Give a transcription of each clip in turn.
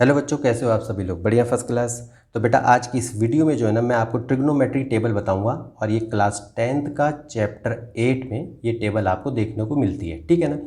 Hello बच्चों, कैसे हो आप सभी लोग? बढ़िया, फर्स्ट क्लास। तो बेटा आज की इस वीडियो में जो है ना, मैं आपको ट्रिग्नोमेट्री टेबल बताऊंगा और ये क्लास 10th का चैप्टर 8 में ये टेबल आपको देखने को मिलती है, ठीक है ना।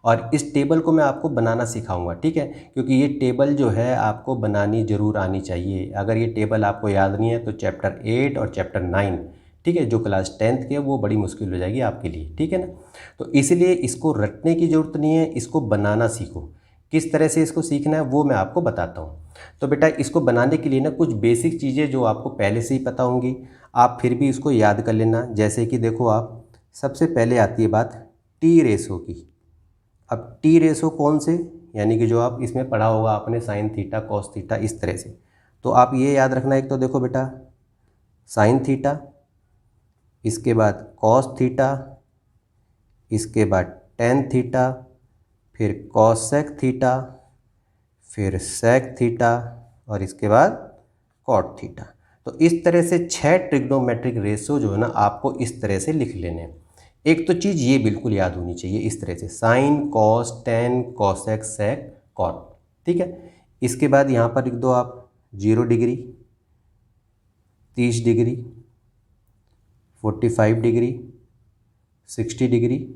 और इस टेबल को मैं आपको बनाना सिखाऊंगा, ठीक है, क्योंकि ये टेबल जो है आपको बनानी ज़रूर आनी चाहिए। अगर ये टेबल आपको याद नहीं है तो चैप्टर 8 और चैप्टर 9, ठीक है, जो क्लास 10th के, वो बड़ी मुश्किल हो जाएगी आपके लिए, ठीक है ना। तो इसलिए इसको रटने की ज़रूरत नहीं है, इसको बनाना सीखो। किस तरह से इसको सीखना है वो मैं आपको बताता हूँ। तो बेटा इसको बनाने के लिए ना कुछ बेसिक चीज़ें जो आपको पहले से ही पता होंगी, आप फिर भी इसको याद कर लेना। जैसे कि देखो, आप सबसे पहले आती है बात टी रेशो की। अब टी रेशो कौन से, यानी कि जो आप इसमें पढ़ा होगा आपने साइन थीटा कॉस थीटा इस तरह से। तो आप ये याद रखना, एक तो देखो बेटा साइन थीटा, इसके बाद कॉस थीटा, इसके बाद टेन थीटा, फिर कॉसेक थीटा, फिर सेक थीटा और इसके बाद कॉट थीटा। तो इस तरह से 6 ट्रिग्नोमेट्रिक रेशो जो है ना आपको इस तरह से लिख लेने हैं। एक तो चीज़ ये बिल्कुल याद होनी चाहिए, इस तरह से sin cos tan cosec sec cot, ठीक है। इसके बाद यहाँ पर लिख दो आप 0 डिग्री, 30 डिग्री, 45 डिग्री, 60 डिग्री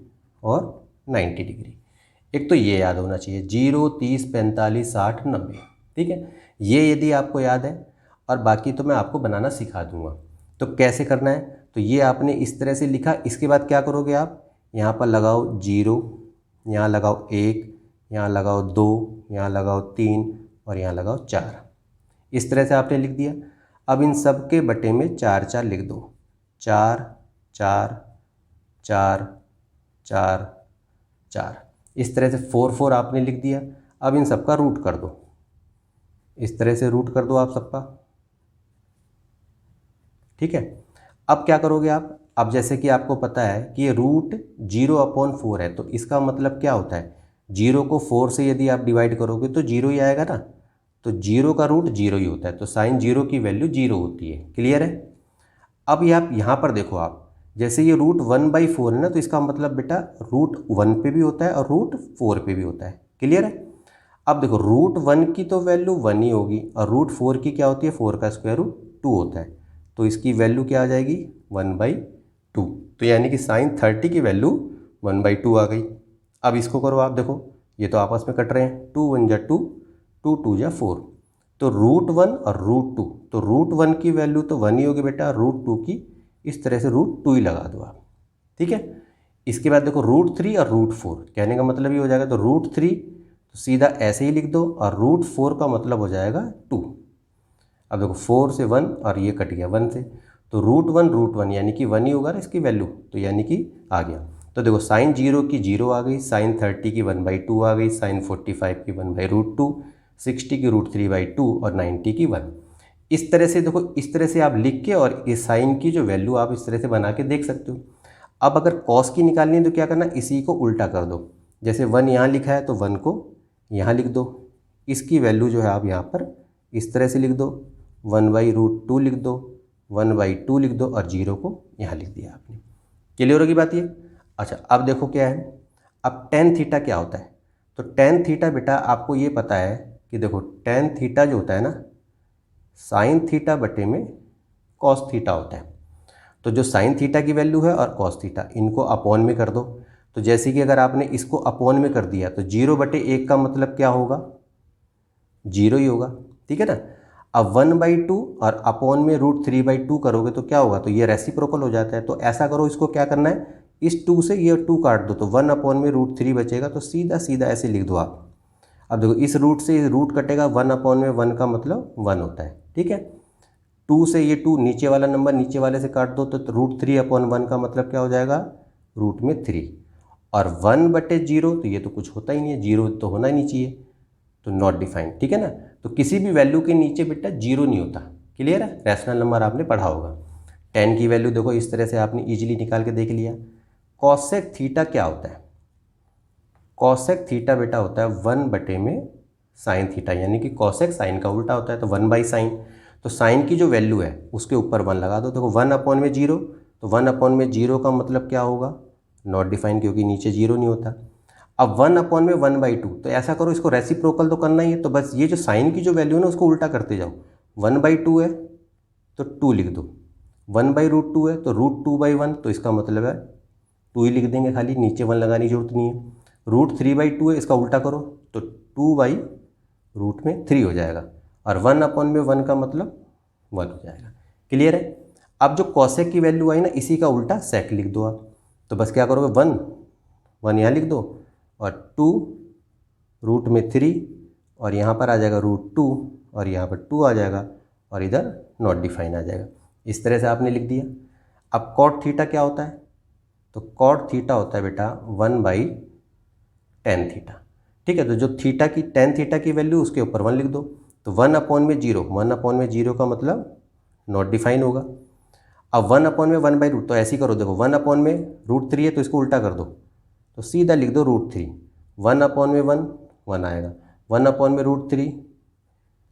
और 90 डिग्री। एक तो ये याद होना चाहिए 0, 30, 45, 60, 90, ठीक है। ये यदि आपको याद है, और बाकी तो मैं आपको बनाना सिखा दूंगा। तो कैसे करना है, तो ये आपने इस तरह से लिखा। इसके बाद क्या करोगे आप, यहाँ पर लगाओ 0, यहाँ लगाओ 1, यहाँ लगाओ 2, यहाँ लगाओ 3 और यहाँ लगाओ 4। इस तरह से आपने लिख दिया। अब इन सब के बटे में 4 4 लिख दो, 4 4 4 4 4। इस तरह से 4 4 आपने लिख दिया। अब इन सबका रूट कर दो, इस तरह से रूट कर दो आप सबका, ठीक है। अब क्या करोगे आप, अब जैसे कि आपको पता है कि ये रूट 0/4 है, तो इसका मतलब क्या होता है, 0 को 4 से यदि आप डिवाइड करोगे तो 0 ही आएगा ना। तो 0 का रूट 0 ही होता है, तो साइन 0 की वैल्यू 0 होती है। क्लियर है। अब ये आप यहाँ पर देखो, आप जैसे ये रूट 1/4 है ना, तो इसका मतलब बेटा रूट 1 पे भी होता है और रूट 4 पे भी होता है। क्लियर है। अब देखो रूट 1 की तो वैल्यू 1 ही होगी और रूट 4 की क्या होती है, 4 का स्क्वायर रूट 2 होता है। तो इसकी वैल्यू क्या आ जाएगी, 1/2। तो यानी कि साइन 30 की वैल्यू 1/2 आ गई। अब इसको करो आप, देखो ये तो आपस में कट रहे हैं, 2 1 जा 2, 2 2 जा 4। तो रूट 1 और रूट 2, तो रूट 1 की वैल्यू तो 1 ही होगी बेटा, रूट 2 की इस तरह से रूट 2 ही लगा दो आप, ठीक है। इसके बाद देखो रूट 3 और रूट 4, कहने का मतलब ये हो जाएगा, तो रूट 3 तो सीधा ऐसे ही लिख दो और रूट 4 का मतलब हो जाएगा 2। अब देखो 4 से 1 और ये कट गया 1 से, तो रूट 1 यानी कि 1 ही होगा ना इसकी वैल्यू, तो यानी कि आ गया। तो देखो साइन 0 की 0 आ गई, साइन 30 की 1/2 आ गई, साइन 45 की 1/√2, 60 की √3/2 और 90 की 1। इस तरह से देखो, इस तरह से आप लिख के और इस साइन की जो वैल्यू आप इस तरह से बना के देख सकते हो। अब अगर कॉस की निकालनी है तो क्या करना, इसी को उल्टा कर दो। जैसे 1 यहाँ लिखा है तो 1 को यहाँ लिख दो, इसकी वैल्यू जो है आप यहाँ पर इस तरह से लिख दो, 1/√2 लिख दो, 1/2 लिख दो और 0 को यहाँ लिख दिया आपने। क्लियर होगी बात ये। अच्छा अब देखो क्या है, अब टेन थीटा क्या होता है। तो टेन थीटा बेटा आपको ये पता है कि देखो टेन थीटा जो होता है ना, साइन थीटा बटे में कॉस थीटा होता है। तो जो साइन थीटा की वैल्यू है और कॉस थीटा, इनको अपॉन में कर दो। तो जैसे कि अगर आपने इसको अपॉन में कर दिया तो 0/1 का मतलब क्या होगा, 0 ही होगा, ठीक है ना। अब 1/2 और अपॉन में √3/2 करोगे तो क्या होगा, तो ये रेसिप्रोकल हो जाता है। तो ऐसा करो, इसको क्या करना है, इस 2 से ये 2 काट दो, तो 1 अपॉन में √3 बचेगा, तो सीधा सीधा ऐसे लिख दो आप। अब देखो इस रूट से इस रूट कटेगा, 1 अपॉन में 1 का मतलब 1 होता है, ठीक है। 2 से ये 2 नीचे वाला नंबर नीचे वाले से काट दो, तो √3/1 का मतलब क्या हो जाएगा, रूट में 3। और 1/0 तो ये तो कुछ होता ही नहीं है, 0 तो होना ही नहीं चाहिए, तो नॉट डिफाइंड, ठीक है ना। तो किसी भी वैल्यू के नीचे बेटा 0 नहीं होता। क्लियर है, रैशनल नंबर आपने पढ़ा होगा। 10 की वैल्यू देखो इस तरह से आपने इजीली निकाल के देख लिया। कॉसेक थीटा क्या होता है, कॉसेक थीटा बेटा होता है 1 में साइन थीटा, यानी कि कॉसेक साइन का उल्टा होता है, तो 1/sin। तो साइन की जो वैल्यू है उसके ऊपर 1 लगा दो। देखो 1 अपॉन में 0, तो 1 अपॉन में 0 का मतलब क्या होगा, नॉट डिफाइन, क्योंकि नीचे 0 नहीं होता। अब 1/1/2, तो ऐसा करो, इसको रेसिप्रोकल तो करना ही है, तो बस ये जो साइन की जो वैल्यू है ना उसको उल्टा करते जाओ। 1/2 है तो 2 लिख दो, 1/√2 है तो √2/1, तो इसका मतलब है 2 ही लिख देंगे खाली, नीचे 1 लगाने की जरूरत नहीं है। √3/2 है, इसका उल्टा करो तो 2/√3 हो जाएगा, और 1/1 का मतलब 1 हो जाएगा। क्लियर है। अब जो कॉसेक की वैल्यू आई ना, इसी का उल्टा सेक लिख दो आप। तो बस क्या करोगे, 1 यहाँ लिख दो, और 2√3, और यहाँ पर आ जाएगा √2, और यहाँ पर 2 आ जाएगा, और इधर नॉट डिफाइन आ जाएगा। इस तरह से आपने लिख दिया। अब कॉट थीटा क्या होता है, तो कॉट थीटा होता है बेटा 1/tan थीटा। ठीक है, तो जो थीटा की tan थीटा की वैल्यू उसके ऊपर 1 लिख दो, तो 1/0, 1/0 का मतलब नॉट डिफाइन होगा। अब 1/1/√, तो ऐसे ही करो, देखो 1/√3 है तो इसको उल्टा कर दो, तो सीधा लिख दो √3, 1/1 1 आएगा, 1/√3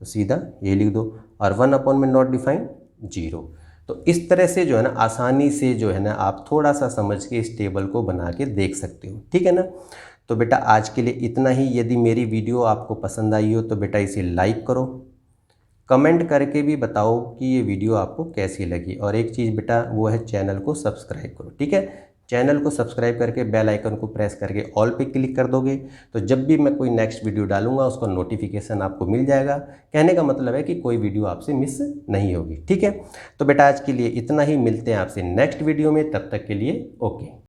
तो सीधा ये लिख दो, और 1/में नॉट डिफाइन 0। तो इस तरह से जो है ना आसानी से जो है ना आप थोड़ा सा समझ के इस टेबल को बना के देख सकते हो। ठीक है ना। तो बेटा आज के लिए इतना ही। यदि मेरी वीडियो आपको पसंद आई हो तो बेटा इसे लाइक करो, कमेंट करके भी बताओ कि ये वीडियो आपको कैसी लगी, और एक चीज़ बेटा वो है चैनल को सब्सक्राइब करो। ठीक है, चैनल को सब्सक्राइब करके बेल आइकन को प्रेस करके ऑल पे क्लिक कर दोगे, तो जब भी मैं कोई नेक्स्ट वीडियो डालूंगा उसका नोटिफिकेशन आपको मिल जाएगा। कहने का मतलब है कि कोई वीडियो आपसे मिस नहीं होगी। ठीक है, तो बेटा आज के लिए इतना ही, मिलते हैं आपसे नेक्स्ट वीडियो में, तब तक के लिए ओके।